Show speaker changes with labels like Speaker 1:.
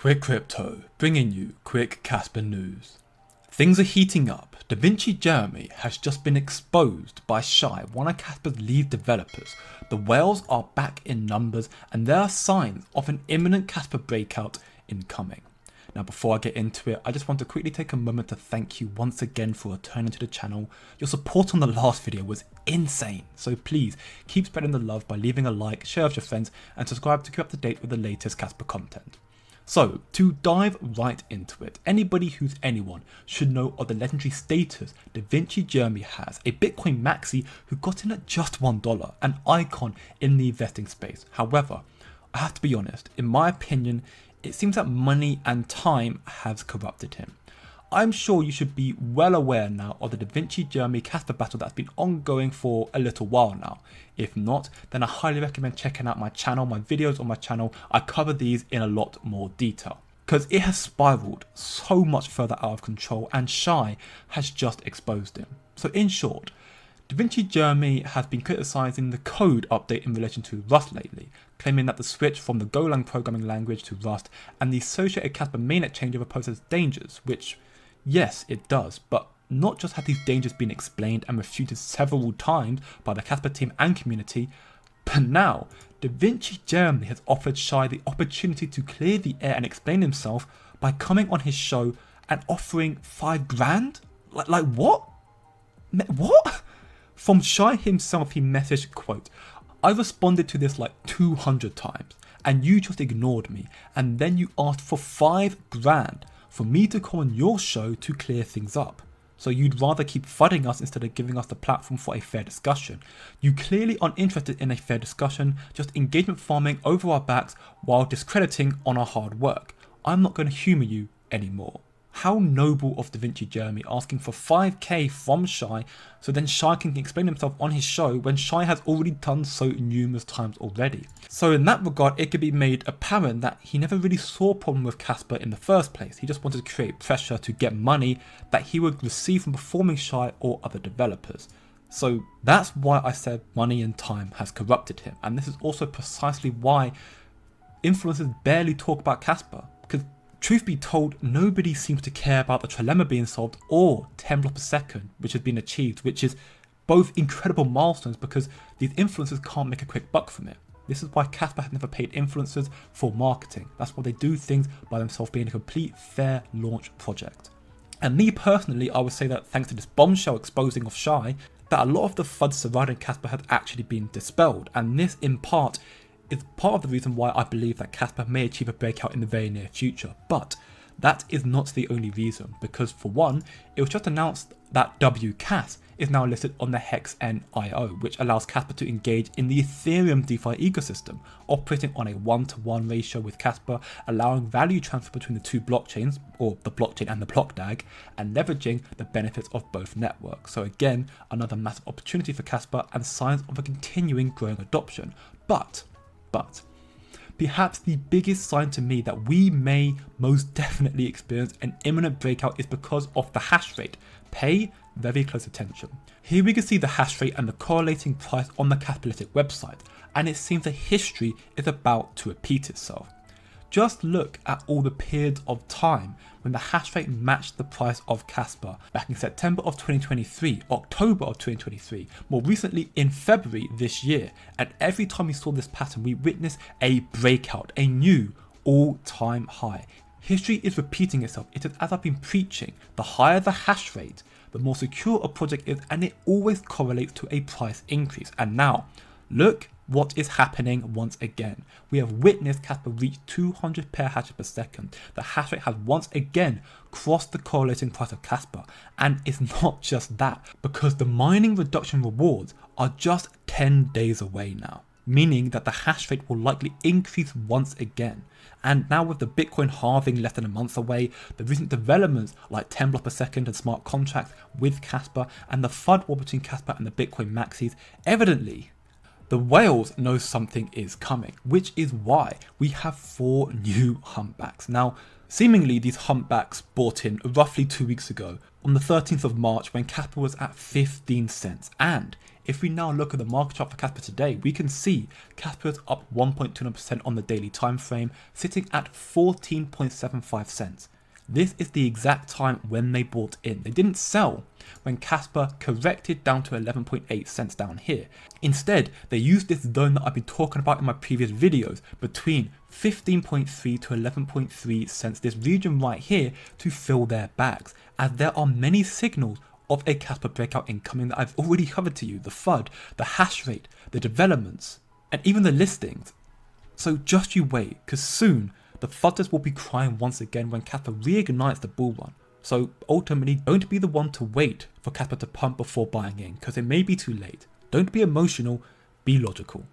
Speaker 1: Quick Crypto, bringing you quick Casper news. Things are heating up. Davinci Jeremy has just been exposed by Shai, one of Casper's lead developers. The whales are back in numbers and there are signs of an imminent Casper breakout incoming. Now before I get into it, I just want to quickly take a moment to thank you once again for returning to the channel. Your support on the last video was insane, so please keep spreading the love by leaving a like, share with your friends and subscribe to keep up to date with the latest Casper content. So, to dive right into it, anybody who's anyone should know of the legendary status Davinci Jeremy has, a Bitcoin maxi who got in at just $1, an icon in the investing space. However, I have to be honest, in my opinion, it seems that money and time has corrupted him. I'm sure you should be well aware now of the Davinci Jeremy Casper battle that's been ongoing for a little while now. If not, then I highly recommend checking out my channel, my videos on my channel. I cover these in a lot more detail, because it has spiraled so much further out of control and Shai has just exposed him. So in short, Davinci Jeremy has been criticising the code update in relation to Rust lately, claiming that the switch from the Golang programming language to Rust and the associated Casper mainnet changeover poses dangers, which yes, it does, but not just have these dangers been explained and refuted several times by the Casper team and community, but now Davinci Jeremy has offered Shai the opportunity to clear the air and explain himself by coming on his show and offering $5,000? Like what? What? From Shai himself he messaged, quote, "I responded to this like 200 times and you just ignored me and then you asked for $5,000 for me to come on your show to clear things up. So you'd rather keep fudding us instead of giving us the platform for a fair discussion. You clearly aren't interested in a fair discussion, just engagement farming over our backs while discrediting on our hard work. I'm not going to humour you anymore." How noble of Davinci Jeremy asking for $5,000 from Shai so then Shai can explain himself on his show when Shai has already done so numerous times already. So in that regard, it could be made apparent that he never really saw a problem with Casper in the first place. He just wanted to create pressure to get money that he would receive from performing Shai or other developers. So that's why I said money and time has corrupted him. And this is also precisely why influencers barely talk about Casper, because truth be told, nobody seems to care about the trilemma being solved or 10 blocks per second, which has been achieved, which is both incredible milestones because these influencers can't make a quick buck from it. This is why Casper has never paid influencers for marketing. That's why they do things by themselves, being a complete fair launch project. And me personally, I would say that thanks to this bombshell exposing of Shai, that a lot of the FUD surrounding Casper has actually been dispelled, and this in part is part of the reason why I believe that Casper may achieve a breakout in the very near future. But that is not the only reason, because for one, it was just announced that WCAS is now listed on the HexNIO, which allows Casper to engage in the Ethereum DeFi ecosystem, operating on a 1-to-1 ratio with Casper, allowing value transfer between the two blockchains, or the blockchain and the block DAG, and leveraging the benefits of both networks. So again, another massive opportunity for Casper and signs of a continuing growing adoption. But perhaps the biggest sign to me that we may most definitely experience an imminent breakout is because of the hash rate. Pay very close attention. Here we can see the hash rate and the correlating price on the Casperlytic website, and it seems that history is about to repeat itself. Just look at all the periods of time when the hash rate matched the price of Casper back in September of 2023, October of 2023, more recently in February this year, and every time we saw this pattern we witnessed a breakout, a new all-time high. History is repeating itself. It is, as I've been preaching, the higher the hash rate, the more secure a project is, and it always correlates to a price increase. And now, look what is happening once again. We have witnessed Casper reach 200 petahash per second. The hash rate has once again crossed the correlating price of Casper. And it's not just that, because the mining reduction rewards are just 10 days away now, meaning that the hash rate will likely increase once again. And now with the Bitcoin halving less than a month away, the recent developments like 10 blocks per second and smart contracts with Casper, and the FUD war between Casper and the Bitcoin maxis, evidently the whales know something is coming, which is why we have 4 new humpbacks. Now, seemingly these humpbacks bought in roughly 2 weeks ago on the 13th of March when Casper was at 15 cents. And if we now look at the market chart for Casper today, we can see Casper is up 1.29% on the daily time frame, sitting at 14.75 cents. This is the exact time when they bought in. They didn't sell when Casper corrected down to 11.8 cents down here. Instead, they used this zone that I've been talking about in my previous videos between 15.3 to 11.3 cents, this region right here, to fill their bags, as there are many signals of a Casper breakout incoming that I've already covered to you: the FUD, the hash rate, the developments, and even the listings. So just you wait, because soon the FUDers will be crying once again when Casper reignites the bull run. So ultimately, don't be the one to wait for Casper to pump before buying in, because it may be too late. Don't be emotional, be logical.